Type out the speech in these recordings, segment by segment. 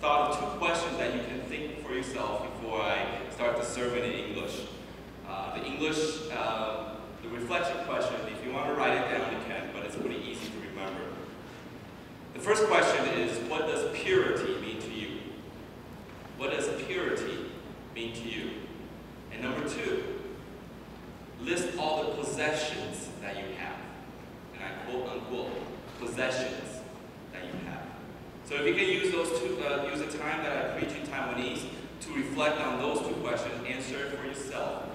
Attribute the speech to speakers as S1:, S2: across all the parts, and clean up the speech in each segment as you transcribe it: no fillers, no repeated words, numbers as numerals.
S1: thought of 2 questions that you can think for yourself before I start the sermon in English. The English, the reflection question, if you want to write it down, you can, but it's pretty easy to remember. The first question is, what does purity mean to you? What does purity mean to you? And number 2, list all the possessions that you have. And I quote unquote, possessions that you have. So if you can use those use the time that I preach in Taiwanese to reflect on those 2 questions, answer it for yourself.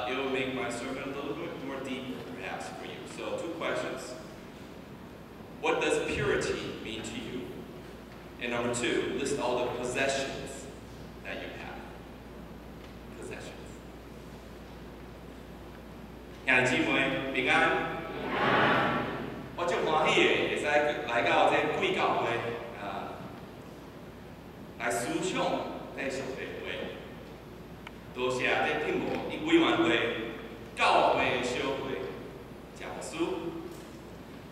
S1: It will make my sermon a little bit more deep, perhaps, for you. So 2 questions. What does purity mean to you? And number 2, list all the possessions that you have. Possessions. 兄弟姊妹平安。我足欢喜的，会使来到这贵教会来思想这上帝的话。多谢这聘我以委员会、教会的小会、教师，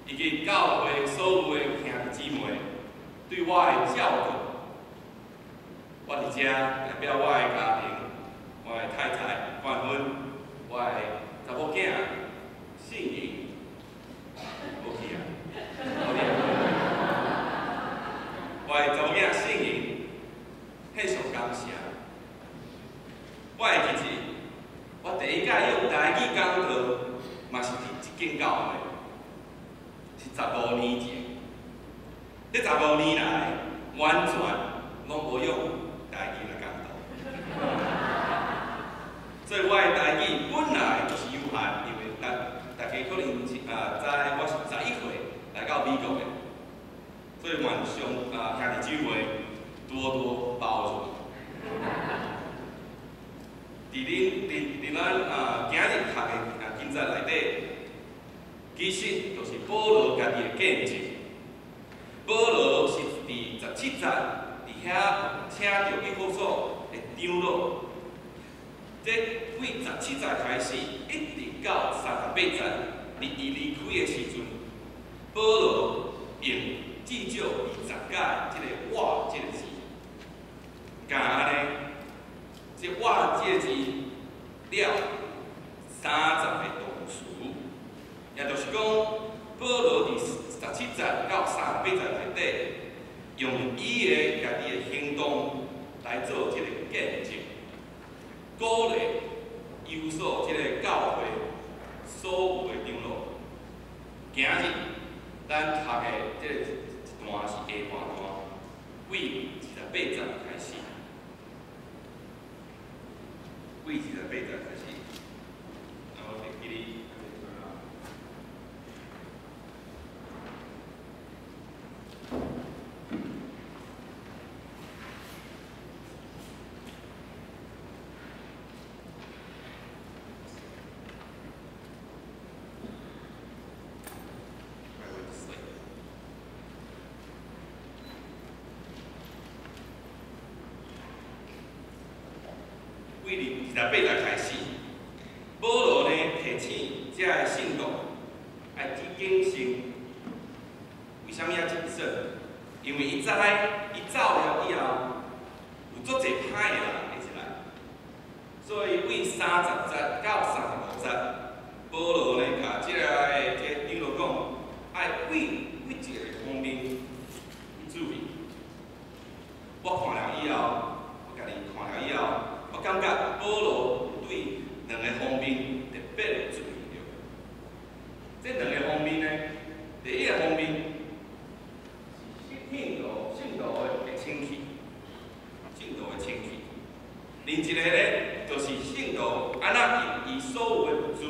S1: 以及教会所有的兄弟姊妹对我的照顾。我伫遮代表我的家庭，我的太太冠芬，我的查某囝信盈，无去啊，我的查某囝信盈，献上感谢。我会记一，我第一届用台语讲课，嘛是伫一间教会，是15年前。这15年来，完全拢无用台语来讲课。所以我的台语本来就是有限，因为大家可能知我是11岁来到美国的，所以愿上兄弟姊妹多多包容。伫咱今日读的经节内底，其实就是保罗家己的见证。保罗是伫17节伫遐请到以弗所的长老，这为17节开始，一直到38节，离开的时阵，保罗用至少20届这个“我”这个字，干安尼？这“我”这个字了30个动词，也就是讲，保罗伫17节到38节内底，用伊的家己的行动来做这个见证，鼓励有所这个教会所有的长老。今日咱读的这一段是下半段，为28节开始。为28节开始，然后给你。为28节开始，保罗呢提醒这个信徒爱谨慎。为什么要谨慎？因为伊知伊走了以后，有足侪歹的人会出来。所以为30节到35节，保罗呢甲这个长老讲，爱为一个方面注意。我看了以后，我家己看了以后。我感觉保罗对2个方面特别注意着。这2个方面呢，第一个方面是信徒的清气，另一个呢，就是信徒安怎用伊所有的物资。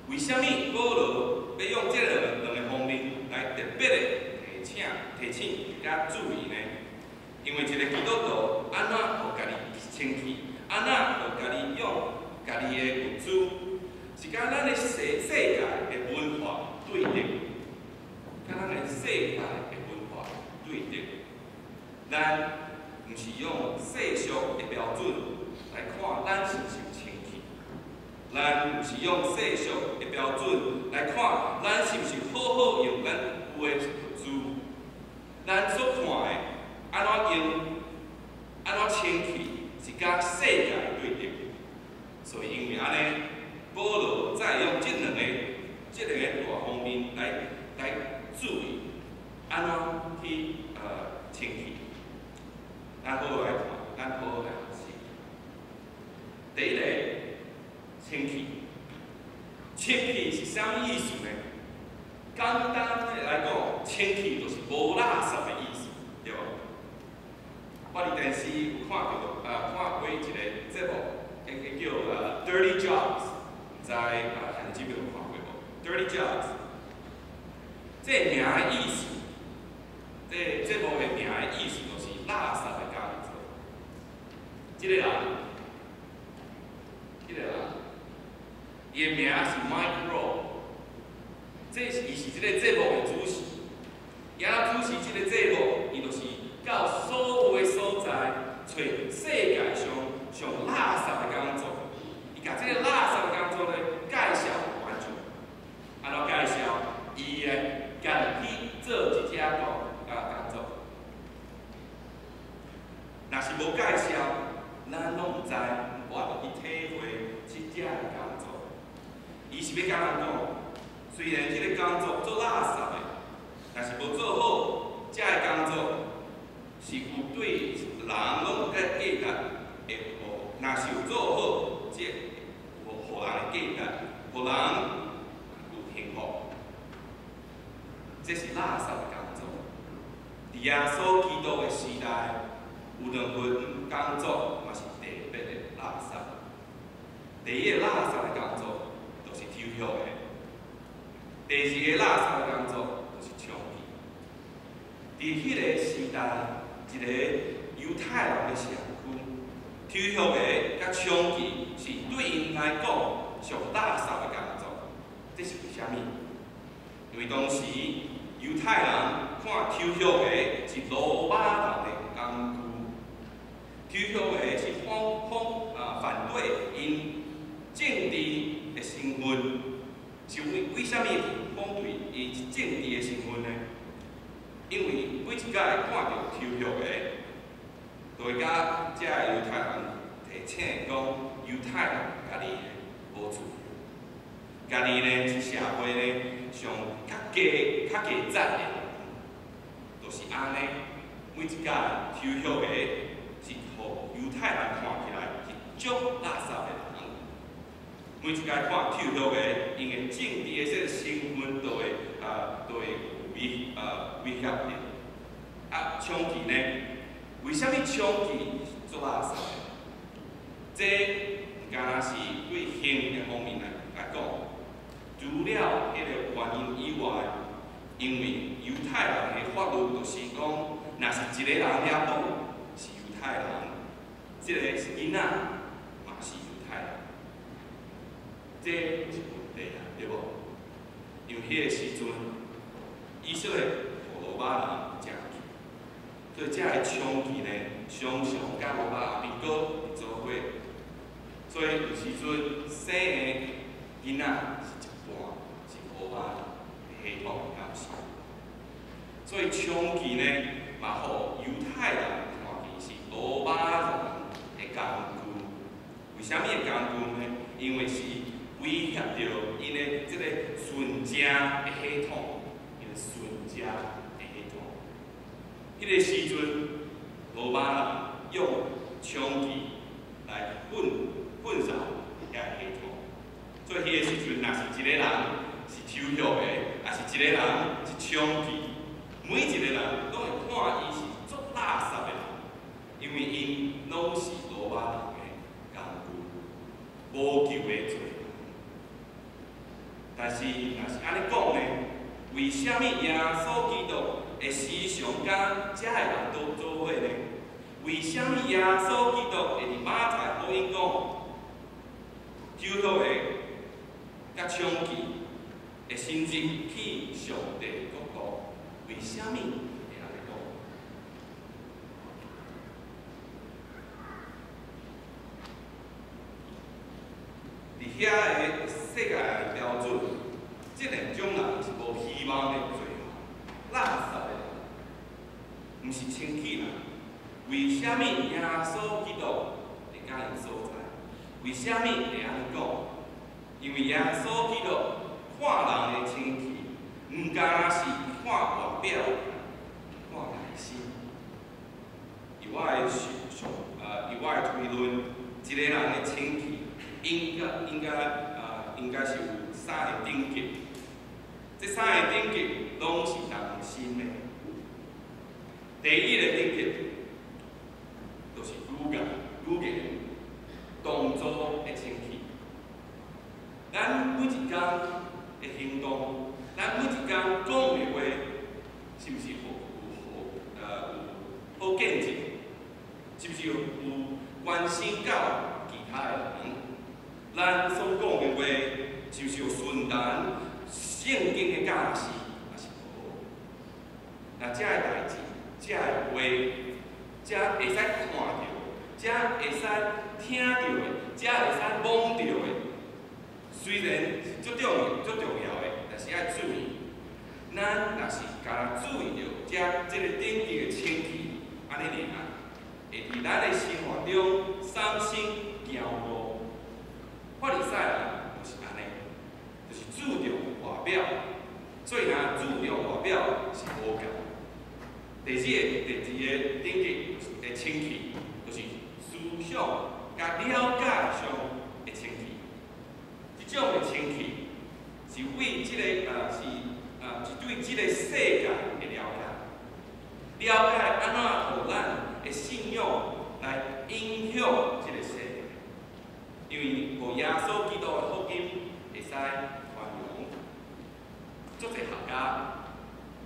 S1: 为什么保罗要用这2个方面来特别的提醒甲注意呢？因为一个基督徒安怎互家己清气，安怎互家己用家己的物资，是甲咱的世界的文化对立，甲咱的世界的文化对立。咱毋是用世俗的标准来看咱是毋是有清气，咱毋是用世俗的标准来看咱是毋是好好用咱有的物资，咱所看的。清气。咱好好来看，咱好好来学习。第一个，清气。清气是啥物意思呢？简单的来讲，清气就是无垃圾的意思，对无？我伫电视有看过一个节目，叫Dirty Jobs， 唔知韩剧有看过无 ？Dirty Jobs， 这名的意思，这节目的名的意思就是垃圾的工作。这个人，伊的名是 Mike Rowe， 伊是这个节目的主持。伊主持这个节目，伊就是到所有的所在，找世界上垃圾的工作。伊甲这个垃圾的工作呢介绍完全，安怎介绍？伊呢家己去做一只工作。若是无介绍，咱拢唔知，我就去体会即只的工作。伊是要甲咱讲，虽然即个工作做垃圾的，但是无做好，遮个工作是有对人拢有个价值的。若是有做好，即有互人的价值，互人有幸福。这是垃圾的工作。伫耶稣基督的时代，有两份工作嘛是特别的垃圾。第一个垃圾的工作就是抽血的，第二个垃圾的工作就是枪击。伫迄个时代，一个犹太人的社区，抽血的甲枪击是对因来讲上垃圾的工作。这是为虾米？因为当时犹太人看抽血的是罗马人的工具，抽血的是反对因政治的身份，是为虾米反对因政治的身份呢？因为每一届看到抽血的，就会甲遮个犹太人提醒讲，犹太人家己无自由，家己呢是社会呢上较价值的人，就是安尼。每一届抽血的是互犹太人看起来是足垃圾的人，每一届看抽血的，因的政治的这个身份都会有威胁的。枪击呢？为虾米枪击做垃圾的？这唔单是对刑的方面来讲，除了迄个原因以外，因为犹太人的法律就是讲，若是一个人了讲是犹太人，这个是囡仔嘛是犹太人，这是问题啊，对无？因为迄个时阵，以色列互罗马人正去，所以遮个枪击呢，常常甲罗马民国做伙，所以有时阵生的囡仔是一半是罗马血统也有是，所以枪击呢，嘛互犹太人看见是罗马人的工具。为虾米的工具呢？因为是威胁到因的即个纯正的血统，因的纯正的血统。迄个时阵，罗马人用枪击来混淆遐血统，所以迄个时阵，若是一个人是抽血的，也是一个人是枪击，每一个人拢会看伊是足垃圾的人，因为因拢是罗马人的工具，无救的罪。但是，若是安尼讲呢？为虾米耶稣基督会时常甲遮个人都做伙呢？为虾米耶稣基督会伫马太福音讲，抽血的甲枪击会先入去上帝国度？为虾米会安尼讲？伫遐个世界的标准，即两种人是无希望的罪行，垃圾的人，毋是清气人。为虾米耶稣基督会甲因所在？为虾米会安尼讲？因为耶稣基督看人的清气，毋单是看外表，看内心。以我的推论，一个人的清气应该是有三个等级，这三个等级拢是人心的。第一个等级就是语言动作的清气。咱每一天的行动，咱每一天讲的话，是不是有好见证？是不是有关心到其他的人？咱所讲的话，是不是有顺达圣经的教示，还是无？那这个代志，这个话，这会使看到，这会使听到的，这会使摸到的。虽然是足重要的，但是要注意，咱若是甲注意到这个等级的清气，安尼尔，会伫咱的生活中三心行路。法利赛人就是安尼，就是注重外表，所以若注重外表是无够。第二个等级的清气，就是思想甲了解上的清气。这种的清气是为是对这个世界的了解，了解安怎互咱的信仰来影响这个世界。因为无耶稣基督的福音会使传扬，足侪学家、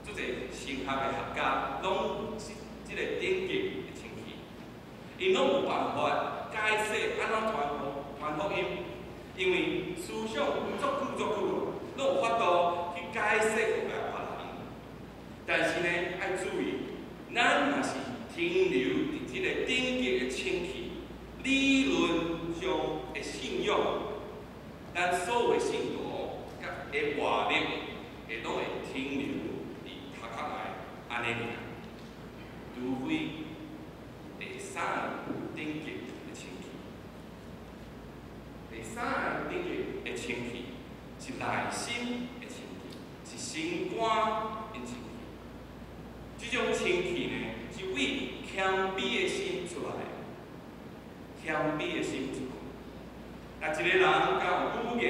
S1: 足侪神学的学家，拢是这个等级的清气，因拢有办法解释安怎传福音。因为思想足久，拢有法度去解释互别人。但是呢，要注意，咱若是停留伫即个等级的清气、理论上的信仰，咱所有的信徒甲的活力，会拢会停留伫头壳内安尼尔，除非第三个等级。第三个等级的清气是内心的清气，是心肝的清气。这种清气呢，是为谦卑的心出来的。谦卑的心出来。那一个人甲有语言、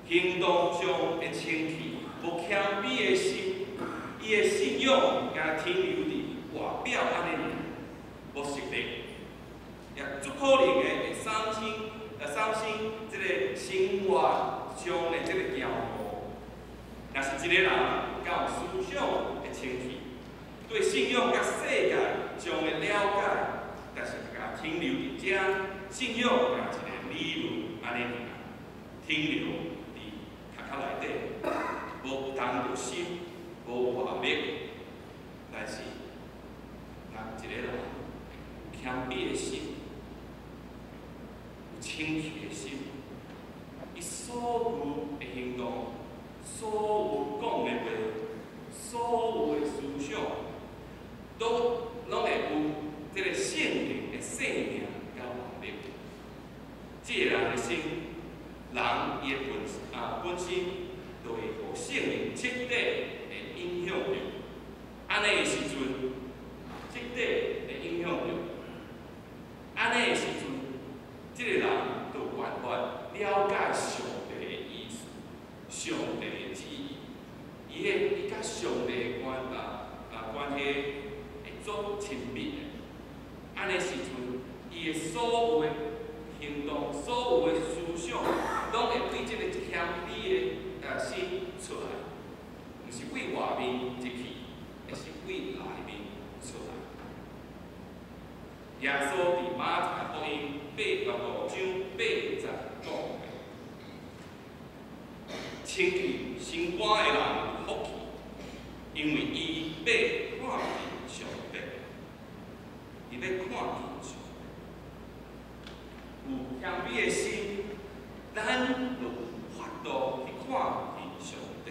S1: 行动上的清气，无谦卑的心，伊的信仰敢停留伫外表安尼尔，无实力，也足可能的会伤心这个生活上的这个行路。若是一个人敢有思想的清气，对信仰甲世界上的了解，但是甲停留伫遮，信仰甲一个理论安尼尔，停留伫头壳内底，无动着心，无活力。但是，若一个人有谦卑的心，清气的心，伊所有的行动，所有讲的话，所有的思想，拢会有这个圣灵的生命甲活力。这个人的心，人伊的本身，就会互圣灵彻底的影响着。安尼的时阵，彻底的影响着。安尼的时阵。这个人就有办法了解上帝的意思、上帝的旨意，伊甲上帝的关系会足亲密的。安尼时阵，伊的所有的行动、所有的思想，拢会为这个谦卑的心出来，毋是为外面入去，而是为内面出来。耶稣伫马太福音5章80讲的，清气心肝的人有福气，因为伊要看见上帝，伊要看见上帝。有谦卑的心，咱就有法度去看见上帝。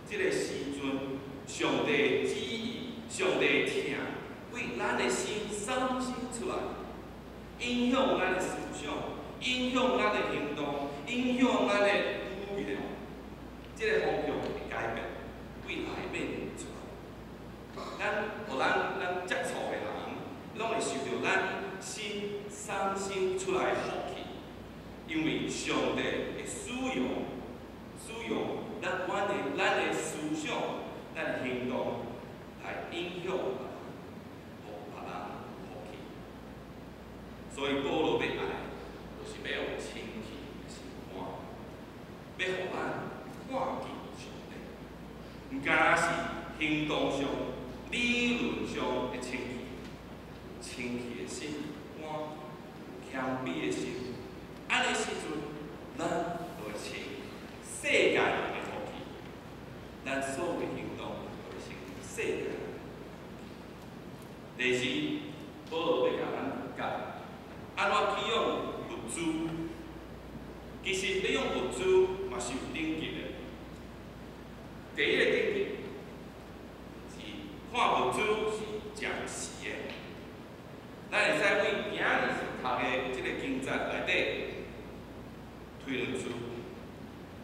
S1: 这个时阵，上帝的旨意、上帝的听，为咱的心产生出来，影响咱的思想，影响咱的行动，影响咱的语言。这个方向会改变，为内面出来。咱接触的人，拢会清气的心肝，谦卑的心，安尼时阵，咱就会穿世界人的福气，咱所有的行动就会成世界人。第四，保罗要甲咱教，安怎去用物资？其实要用物资嘛是有顶级的。第一个顶级是看物资是暂时的，咱会使为今日所读的即个经节内底推论出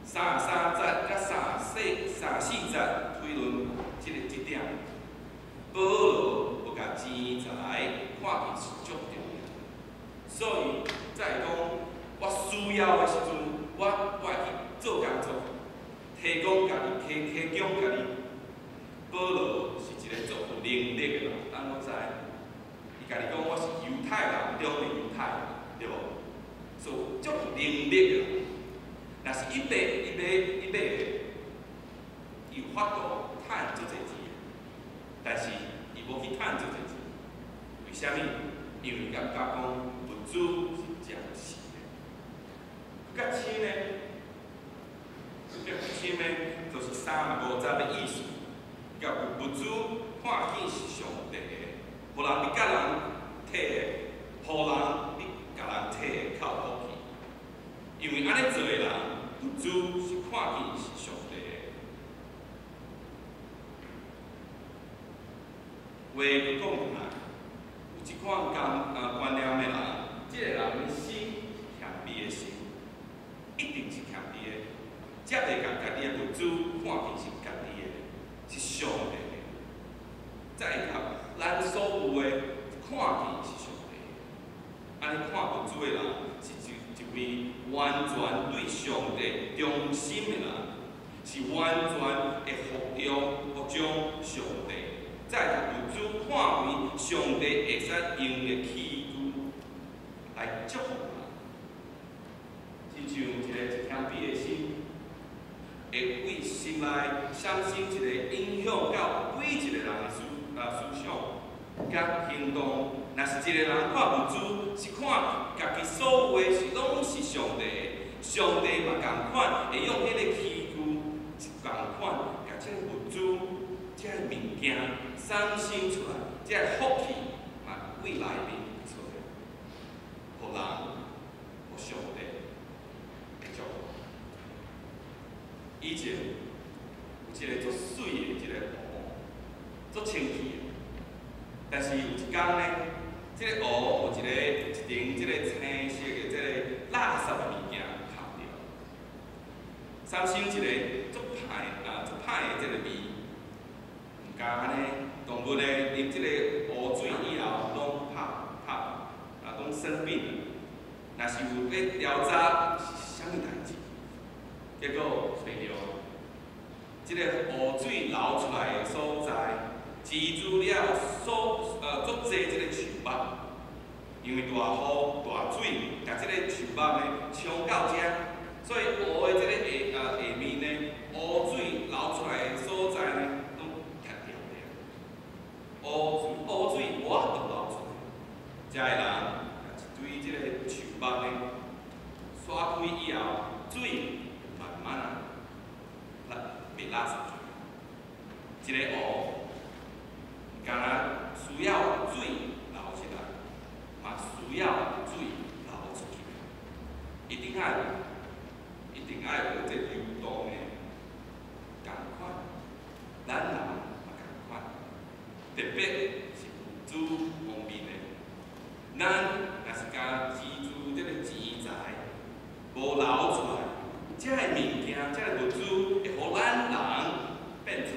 S1: 33节甲34节推论即点。保罗要甲钱财看见是足重要，所以再讲我需要的时阵，我会去做工作，提供家己，提供家己。保罗是一个足有能力的人，咱拢知。伊家己讲我是犹太人中的犹太人，对无？所以足有能力的人。若是伊买伊有法度趁足侪钱，但是伊无去趁足侪钱，为虾米？因为感觉讲物资是暂时的。甲钱呢？就是35节的意思。甲有物资看见是上帝的，互人你甲人摕的，互人你甲人摕的靠福气。因为安尼做的人，物资是看见是上帝的。话就讲起来，有一款观念的人，即个人的心是谦卑的心，一定是谦卑的。才会甲家己的物资看见是家己的，是上帝的。才会甲咱所有的看见是上帝的。安尼看物资的人，是一位完全对上帝忠心的人，是完全会服从上帝。才会甲物资看为上帝会使用的器具来祝福人，亲像一个谦卑的心。会为心内产生一个影响到每一个人的思想、甲行动。若是一个人看物资，是看家己所有的是拢是上帝的，上帝嘛共款会用迄个器具，共款甲这个物资、这个物件产生出来，这个福气嘛为内面出来，互人、互上帝的祝福。以前有一个足水的一个湖，足清气的。但是有一天呢，这个湖有一顶这个青色的这个垃圾的物件卡着，产生一个足歹的这个味。唔加安尼，动物呢啉这个湖水以后，拢拢生病了。若是有咧调查是啥物代志？结果找到，即个湖水流出来的所在，记住了足济即个树木，因为大雨大水，甲即个树木呢冲到遮，所以湖的即个下面呢，湖水流出来的所在呢，拢塌掉了。湖水无法度流出来，遮个人一堆即个树木呢，刷开以后，水慢慢啊，被拉出去。一个湖，敢若需要水流出来，嘛需要水流出去。一定爱有这流动的共款，咱人嘛共款，特别是物资方面的，咱若是甲记住这个钱财无流出来。这个物件，这个物资会互咱人变臭。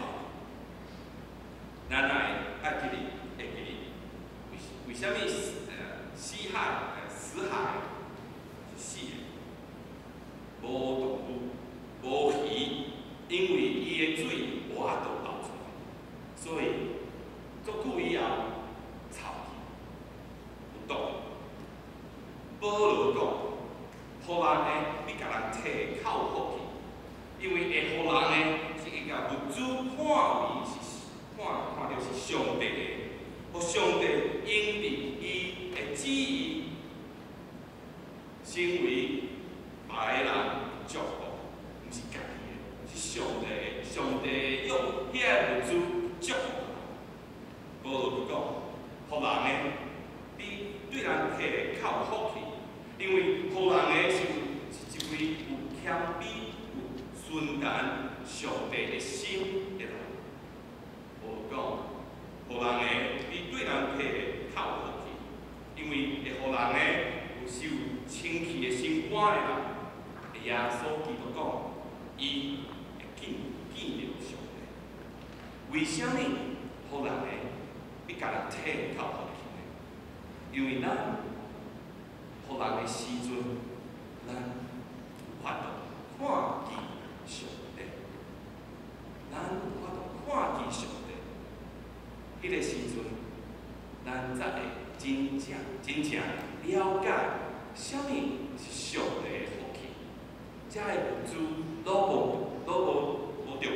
S1: 咱爱记哩，会记哩。为什么死海是死的？无动物，无鱼，因为伊的水无法度流出来，所以足久以后臭去，有毒。保罗讲，互人呢，你甲人摕靠福气。人的，你对人摕靠福气，因为互人的是一位有谦卑、有顺然上帝的心的人。我讲，互人的你对人摕靠福气，因为会互人的有受清气的心肝的人，耶稣基督讲，伊会见着上帝。为什么互人的你甲人摕靠福气呢？因为咱互人的时阵，咱有法度看见上帝，咱有法度看见上帝。迄个时阵，咱才会真正了解什么是上帝的福气。这个物资无重要，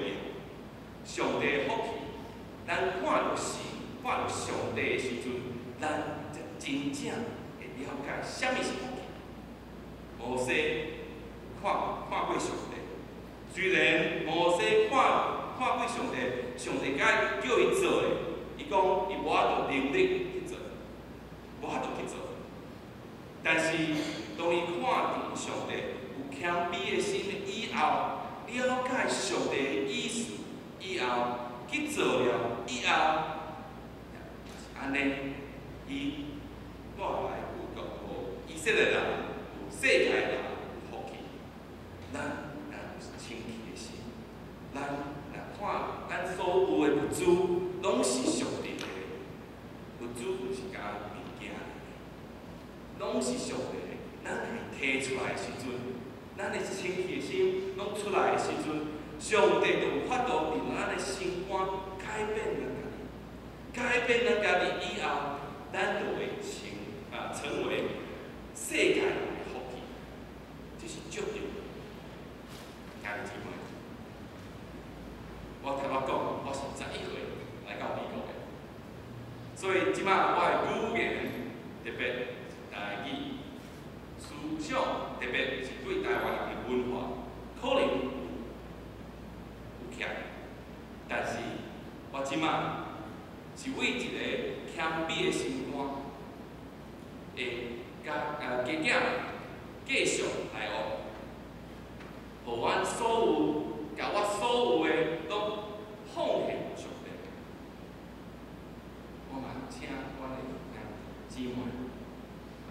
S1: 上帝的福气，咱看到神、看到上帝的时阵，咱才真正会了解什么是福气。摩西看过上帝，虽然摩西看过上帝，上帝甲叫伊做的，伊讲伊无法度能力去做，无法度去做。但是当伊看见上帝有谦卑的心以后，了解上帝的意思以后，去做了以后，安尼，伊带来有以色列人、有世界人有福气。咱若有清气的心，咱若看咱所有的物资，拢是上帝的。物资毋是甲物件，拢是上帝的。咱摕出来的时阵，咱的清气的心拢出来的时阵，上帝就有法度令咱的心肝改变咱家己，改变咱家己以后，咱就会成为世界人的福气。这是足重要。兄弟姊妹，我头仔讲，我是11岁来到美国的，所以即摆我的语言特别台语。思想特别是对台湾人的文化，可能有欠，但是我即摆是为一个谦卑的心肝，会家己继续来学，互阮所有，甲我所有的拢奉献上帝。我嘛请我的兄弟姊妹，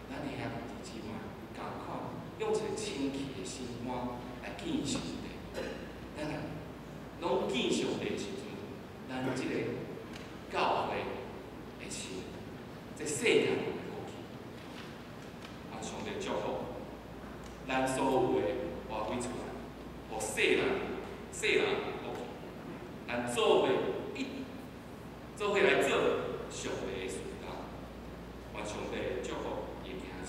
S1: 咱的兄弟姊妹。共款，用一个清气的心肝来见上帝。咱若拢见上帝的时阵，咱即个教会会成这世界人的福气。啊，上帝祝福咱所有的活开出来，互世人福气。咱做伙来做上帝的事工，愿上帝祝福伊的囝子。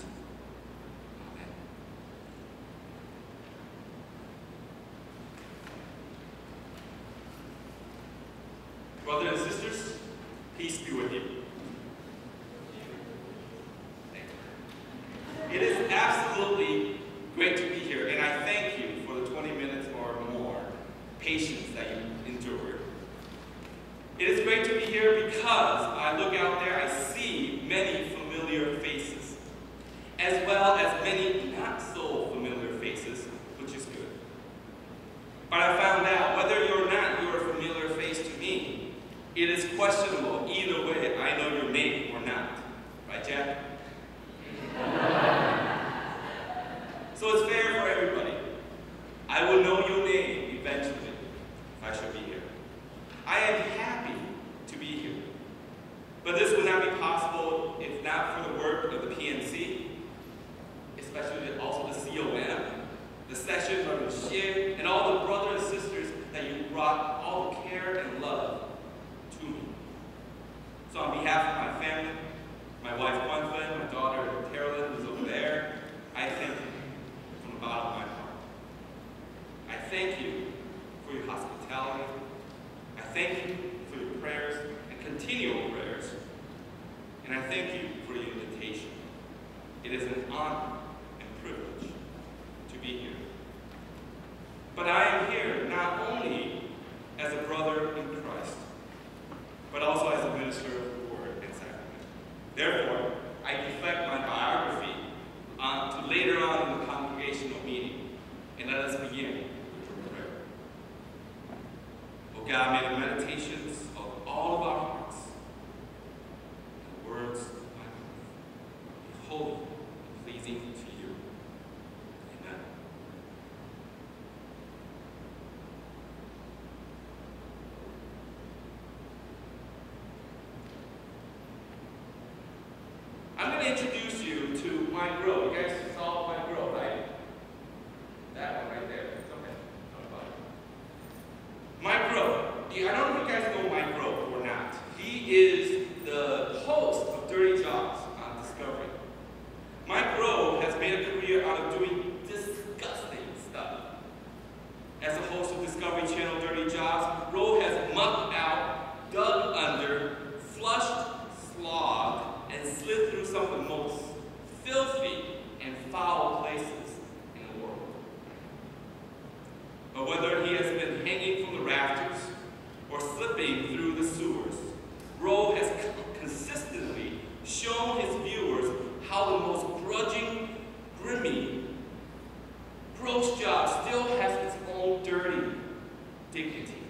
S1: Brothers and sisters, peace be with you. It is absolutely great to be here, and I thank you for the 20 minutes or more patience that you endured. It is great to be here because I look out there, I see many familiar faces, as well as many not so familiar faces, which is good. But I found out whether you're a familiar face to me, it is questionable either way. I know your name or not. Right, Jack? So it's fair for everybody. I will know your name eventually if I should be here. I am happy to be here. But this would not be possible if not for the work of the PNC, especially also the COM, the session of Michelle, and all the brothers and sisters that you brought all the care and love to me. So on behalf of my family, my wife Quentin, my daughter Carolyn, who's over there, I thank you from the bottom of my heart. I thank you for your hospitality. I thank you for your prayers and continual prayers. And I thank you for your invitation. It is an honor and privilege to be here. But I am here not only as a brother in Christ, but also as a minister of the Word and Sacrament. Therefore, I deflect my biography to later on in the congregational meeting. And let us begin with prayer. Oh God, may the meditations of all of our hearts and the words of my mouth be holy and pleasing to you. Amen. I'm going to introduce you to Mike Rowe. You guys saw Mike Rowe, right? That one right there. It's okay. Don't bother. Mike Rowe. I don't know if you guys know Mike Rowe or not. He is the host of Dirty Jobs on Discovery. Mike Rowe has made a career out of doing disgusting stuff. As a host of Discovery Channel Dirty Jobs, Rowe has mucked out, dug under, flushed, slogged, and slid through some of the most filthy and foul places in the world. But whether he has been hanging from the rafters or slipping through the sewers, Rowe has consistently shown his viewers how the most grudging, grimy, gross job still has its own dirty dignity.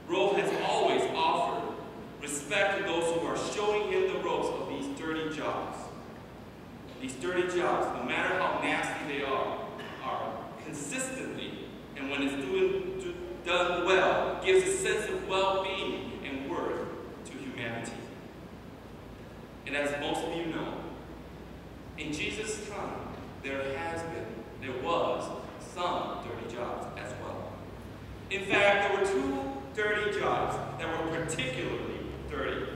S1: Rowe has always offered respect to those who are showing him the ropes of these dirty jobs. These dirty jobs, no matter how nasty they are consistently, and when it's done well, gives a sense of well-being and worth to humanity. And as most of you know, in Jesus' time, there was some dirty jobs as well. In fact, there were two dirty jobs that were particularly dirty.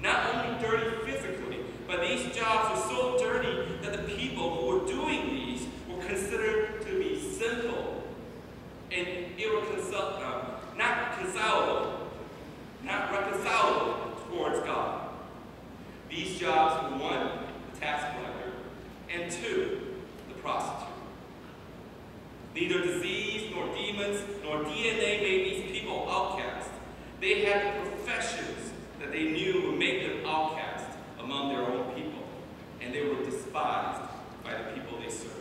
S1: Not only dirty physically, but these jobs were so dirty that the people who were doing these were considered to be sinful and not reconcilable towards God. These jobs were one, the tax collector, and two, the prostitute. Neither disease, nor demons, nor DNA made these people outcasts. They had the professions that they knew would make them outcasts among their own people, and they were despised by the people they served.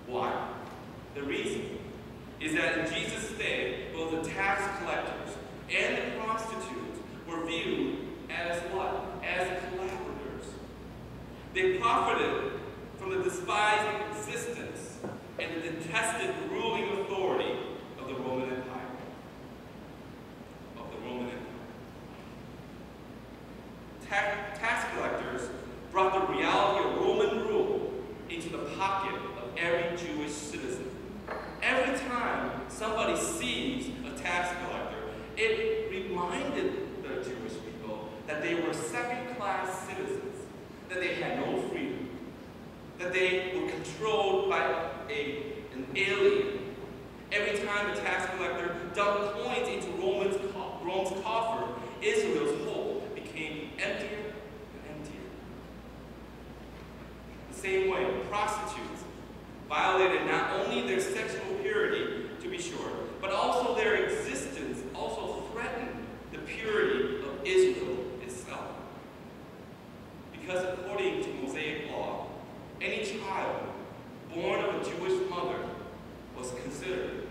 S1: Why? The reason is that in Jesus' day, both the tax collectors and the prostitutes were viewed as what? As collaborators. They profited from the despised existence and the detested ruling authority of the Roman Empire. Tax collectors brought the reality of Roman rule into the pocket of every Jewish citizen. Every time somebody sees a tax collector, it reminded the Jewish people that they were second-class citizens, that they had no freedom, that they were controlled by an alien. Every time the tax collector dumped coins into Rome's coffer, Israel's hope became emptier and emptier. The same way, prostitutes violated not only their sexual purity, to be sure, but also their existence also threatened the purity of Israel itself. Because according to Mosaic law, any child born of a Jewish mother was considered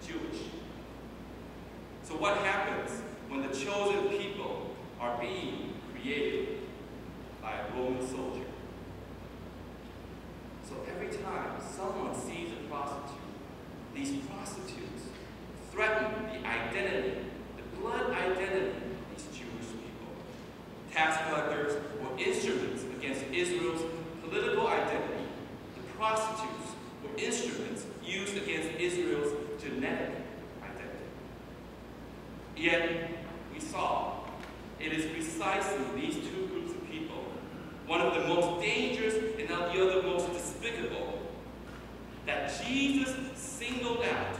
S1: Jewish. So what happens when the chosen people are being created by a Roman soldier? So every time someone sees a prostitute, these prostitutes threaten the identity, the blood identity of these Jewish people. Tax collectors were instruments against Israel's political identity. The prostitutes were instruments used against Israel's genetic identity. Yet, we saw it is precisely these two groups of people, one of the most dangerous and the other most despicable, that Jesus singled out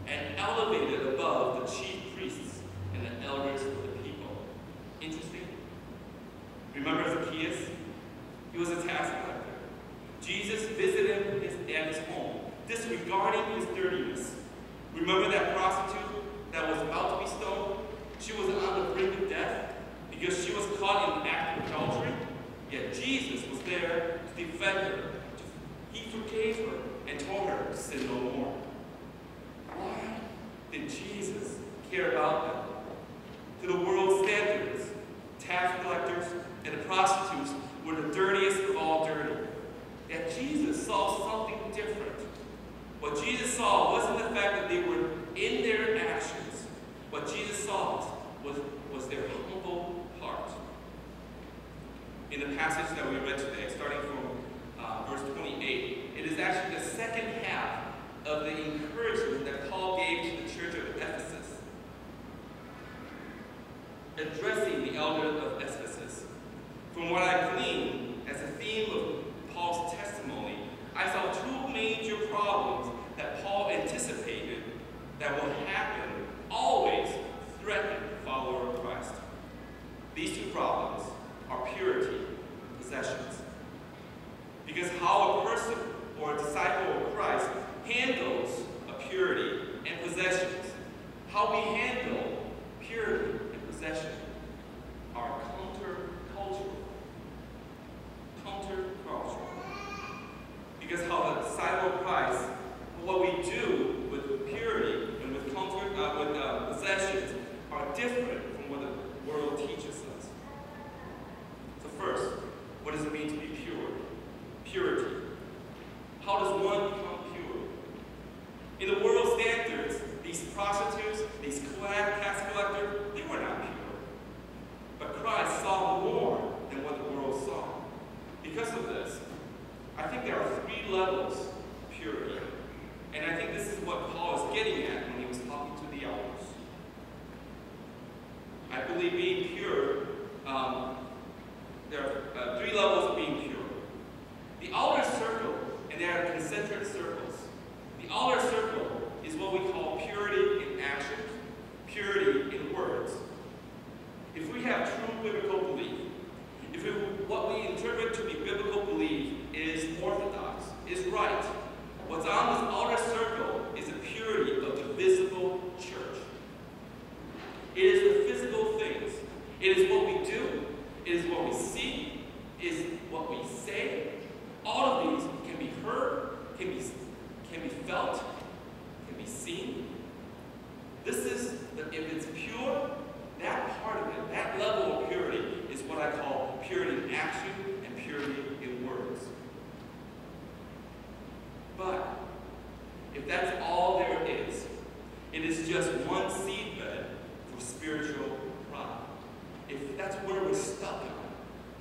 S1: and elevated above the chief priests and the elders of the people. Interesting? Remember Zacchaeus? He was a tax collector. Jesus visited him at his home, disregarding his dirtiness. Remember that prostitute that was about to be stoned? She was on the brink of death because she was caught in an act of adultery, yet Jesus was there to defend her. He forgave her and told her to sin no more. Why did Jesus care about them? To the world's standards, tax collectors and the prostitutes were the dirtiest of all dirty. Yet Jesus saw something different. What Jesus saw wasn't the fact that they were in their actions. What Jesus saw was their humble heart. In the passage that we read today, starting from verse 28, it is actually the second half of the encouragement that Paul gave to the church of Ephesus, addressing the elder of Ephesus. From what I gleaned as a theme of Paul's testimony, I saw two major problems that Paul anticipated that will happen, always threaten the follower of Christ. These two problems are purity and possessions. Because how a person or a disciple of Christ handles a purity and possessions, how we handle purity and possession are countercultural. Because how the disciple of Christ, what we do with purity and with possessions are different from what the world teaches us. So first, what does it mean to be pure? Purity. How does one become pure? In the world standards, these prostitutes, these tax collectors, they were not pure. But Christ saw more than what the world saw. Because of this, I think there are three levels of purity. And I think this is what Paul is getting at when he was talking to the elders. I believe being pure, there are three levels of being pure. The outer circle, and there are concentric circles. The outer circle is what we call purity in action, purity in words. If we have true biblical belief, what we interpret to be biblical belief is orthodox, is right, what's on this outer circle is the purity of the visible church. It is the physical things. It is what we do. It is what we see. It is what we say. All of these can be heard, can be felt, can be seen. This is, if it's pure, that part of it, that level of purity is what I call purity in action and purity in words. But if that's all there is, it is just one seedbed for spiritual pride. If that's where we're stuck on,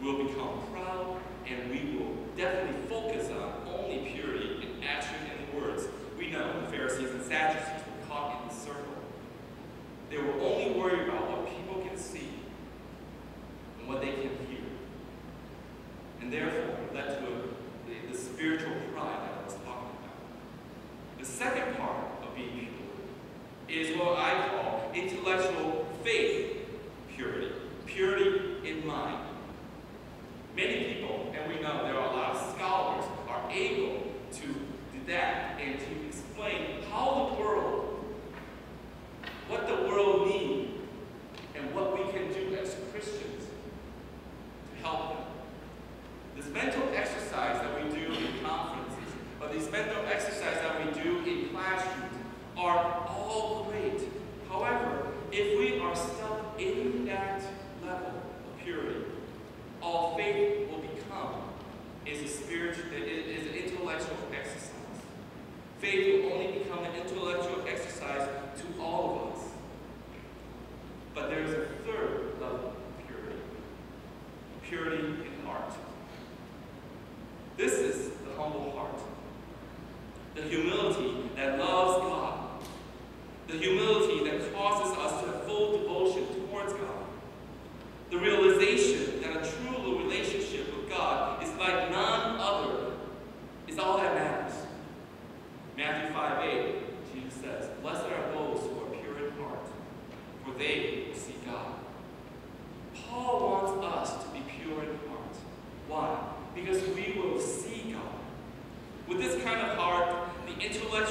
S1: we'll become proud and we will definitely focus on only purity in action and words. We know the Pharisees and Sadducees were caught in the circle. They were only worried about what people can see and what they can hear. And therefore, it led to the spiritual pride that I was talking about. The second part of being pure is what I call intellectual faith purity. Purity in mind. Many people, and we know there are a lot of scholars, are able to do that and to explain how the world, what the world needs, and what we can do as Christians to help them. This mental exercise that we do in conferences, or these mental exercises that we do in classrooms, are all great. However, if we are stuck in that level of purity, all faith will become is an intellectual exercise. Faith will only become an intellectual exercise to all of us. But there is a third level of purity. Purity in heart. This is the humble heart. The humility that loves God. The humility that causes us to have full devotion towards God. The realization that a true relationship with God is like none other is all that matters. Matthew 5:8, Jesus says, "Blessed are those who are pure in heart, for they will see God." Paul wants us to be pure in heart. Why? Because we will see God. With this kind of heart, the intellectual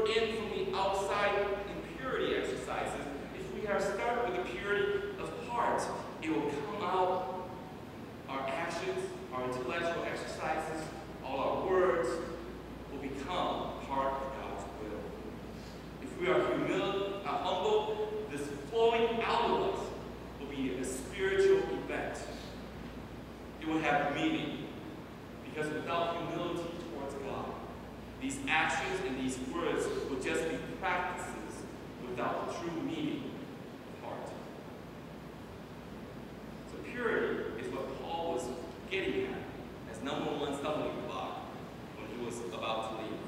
S1: absorb in from the outside impurity exercises, if we are started with the purity of heart, it will come out. Our actions, our intellectual exercises, all our words will become part of God's will. If we are humble, this flowing out of us will be a spiritual event. It will have meaning. Because without humility towards God, these actions and these words will just be practices without the true meaning of heart. So purity is what Paul was getting at as number one stumbling block when he was about to leave.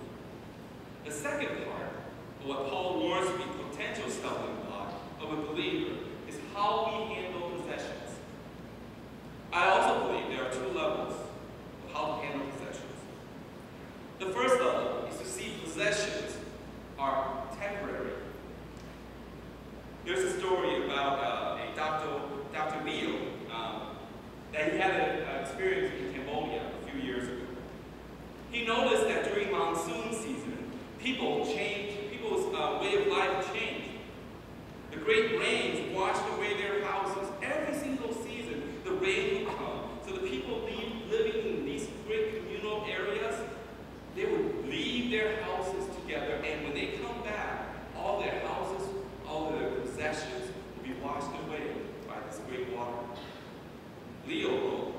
S1: The second part of what Paul warns to be potential stumbling block of a believer is how we handle possessions. I also believe there are two levels of how to handle possessions. The first level is to see possessions are temporary. There's a story about a Dr. Leo that he had an experience in Cambodia a few years ago. He noticed that during monsoon season, people's way of life changed. The great rains washed away their houses. Every single season, the rain would come. So the people living in these great communal areas, they would leave their houses together, and when they come back, all their houses, all their possessions will be washed away by this great water. Leo wrote,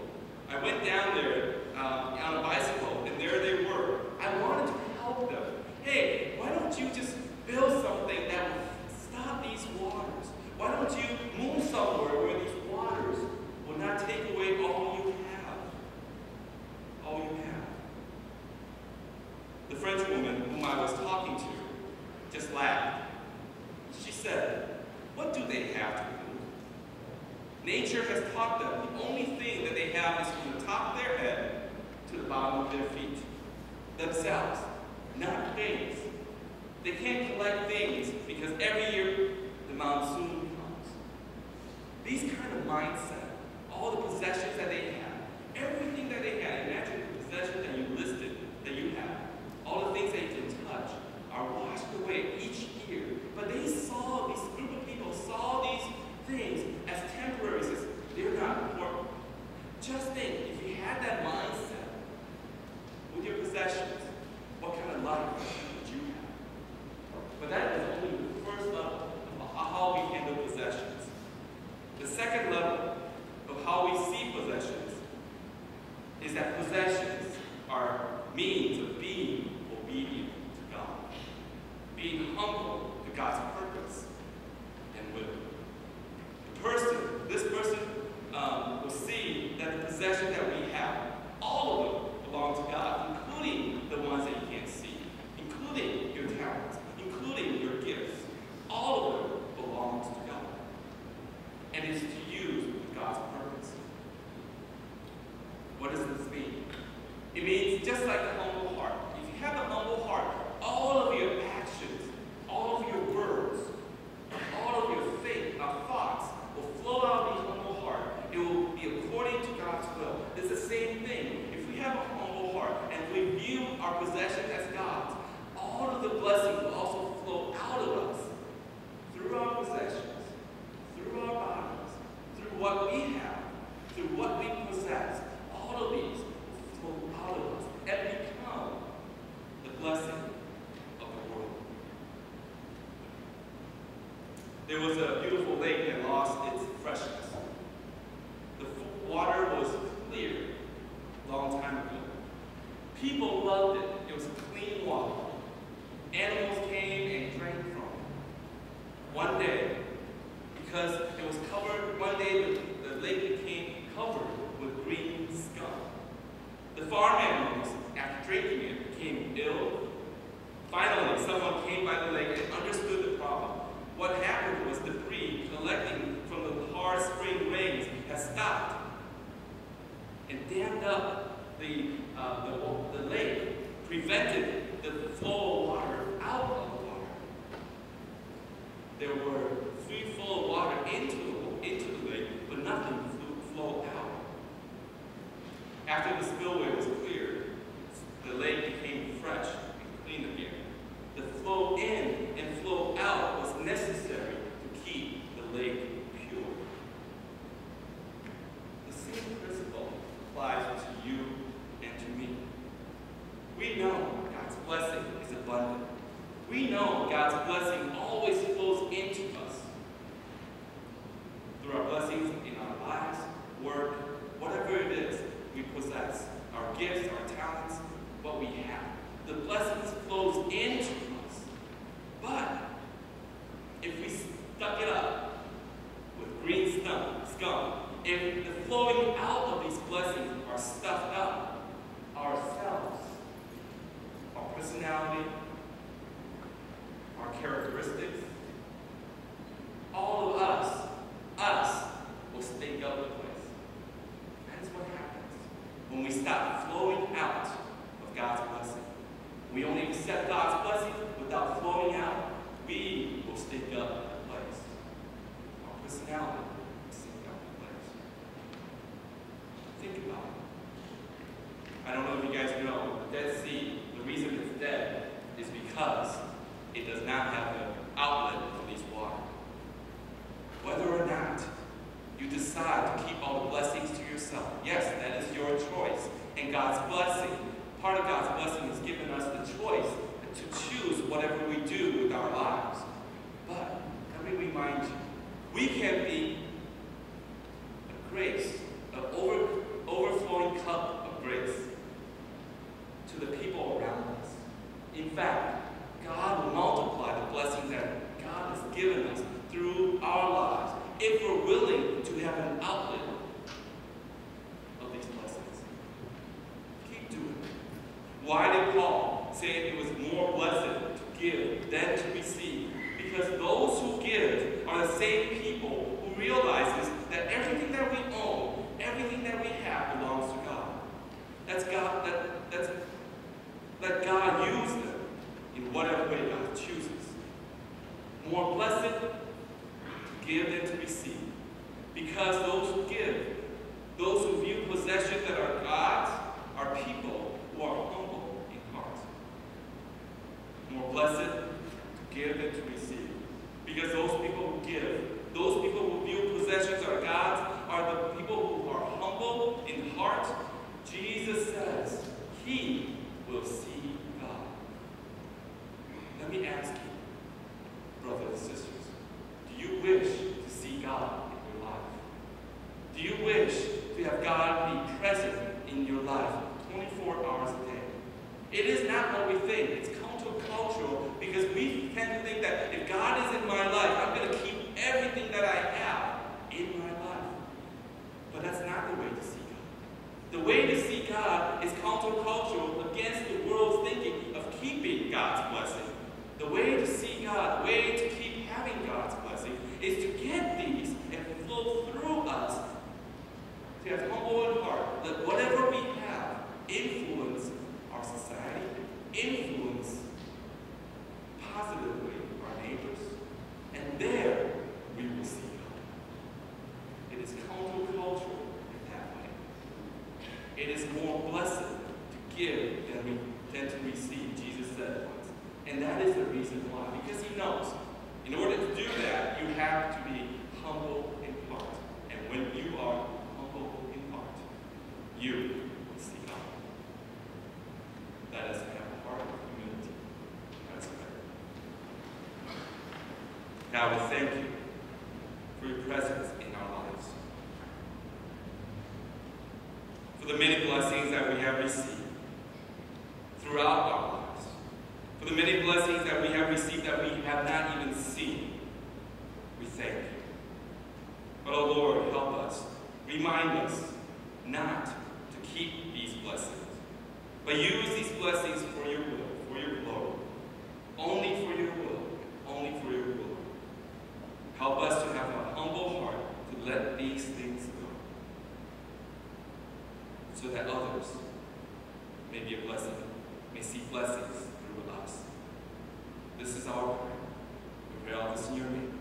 S1: I went down there on a bicycle, and there they were. I wanted to help them. Hey, why don't you just build something that will stop these waters? Why don't you move somewhere where these waters will not take away all you have? All you have. The French woman whom I was talking to just laughed. She said, what do they have to do? Nature has taught them the only thing that they have is from the top of their head to the bottom of their feet. Themselves, not things. They can't collect things because every year the monsoon comes. These kind of mindset, all the possessions that they have, everything that they have, imagine the possessions that you listed that you have, all the things that you can touch are washed away each year. But they saw, this group of people saw these things as temporary, as they're not important. Just think, if you had that mindset with your possessions, what kind of life would you have? But that is only the first level of how we handle possessions. The second level of how we see possessions is that possessions are means of being obedient to God, being humble to God's purpose and will. This person will see that the possession that we have, all of them belong to God, including the ones that you can't see, including your talents, including your gifts. All of them belongs to God. And it is to use with God's purpose. What does this mean? It means just like a humble heart. If you have a humble heart, all of your actions, all of your words, all of your faith, thoughts will flow out of the humble heart. It will be according to God's will. It's the same thing. If we have a humble heart and we view our possession as God's, all of the blessings will also flow out of us through our possessions, through our bodies, through what we have, through what we possess. All of these will flow out of us and become the blessing of the world. There was a beautiful lake that lost its freshness. The water was clear a long time ago. People loved it. It was clean water. Animals came and drank from it. One day, because it was covered, one day the lake became covered with green scum. The farm animals, after drinking it, became ill. Finally, someone came by the lake and understood the problem. What happened was debris collecting from the hard spring rains has stopped and dammed up the lake, prevented the flow of water out of the water. There were free flow of water into the lake, but nothing flowed out. After the spillway was cleared, the lake became fresh and clean again. The flow in and flow out was necessary to keep the lake pure. The same principle applies to you and to me. We know God's blessing is abundant. We know God's blessing always flows into us. Through our blessings in our lives, work, whatever it is we possess, our gifts, our talents, what we have. The blessings flows into us. But if we stuck it up with green scum, if the flowing out of these blessings are stuffed up, ourselves, our personality, our characteristics, all of us will stink up the place. That's what happens when we stop flowing out of God's blessing. We only accept God's blessing without flowing out. We will stink up the place. Our personality will stink up the place. Think about it. I don't know if you guys know, the Dead Sea, the reason it's dead is because it does not have an outlet for these water. Whether or not you decide to keep all the blessings to yourself, yes, that is your choice. And God's blessing, part of God's blessing is giving us the choice to choose whatever we do with our lives. But let me remind you, we can be a grace, an overflowing cup of grace to the people around us. In fact, God will multiply the blessings that God has given us through our lives if we're willing to have an outlet of these blessings. Keep doing it. Why did Paul say it was more blessed to give than to receive? Because those who give are the same people who realizes that everything that we own, everything that we have belongs to God. That's God, let God use them in whatever way God chooses. More blessed to give than to receive. Because those who give, those who view possessions that are God's, are people who are humble in heart. More blessed to give than to receive. Because those people who give, those people who view possessions are God's, are the people who are humble in heart. Jesus says, He will see God. Let me ask you, brothers and sisters, do you wish to see God in your life? Do you wish to have God be present in your life 24 hours a day? It is not what we think. It's countercultural because we tend to think that if God is in my life, I'm going to keep everything that I have in my life. But that's not the way to see God. The way to see God is countercultural against the world's thinking of keeping God's blessing. The way to see God, the way to keep having God's blessing, is to get these and flow through us. To have humble in heart, let whatever we have influence our society, influence positively our neighbors, and there we will see God. It is countercultural in that way. It is more blessed to give than to receive, Jesus said once. And that is the reason why. Because He knows, in order to do that, you have to be humble in heart. And when you are humble in heart, you will see God. Let us have a heart of humility. Let's pray. God, we thank you for your presence in our lives. For the many blessings that we have received throughout our lives. For the many blessings that we have received that we have not even seen. We thank you. But, oh Lord, help us. Remind us not to keep these blessings, but use these blessings for your will, for your glory. Only for your will. Only for your will. Help us to have a humble heart to let these things go, so that others may be a blessing, may see blessings through us. This is our prayer. We pray all this in your name.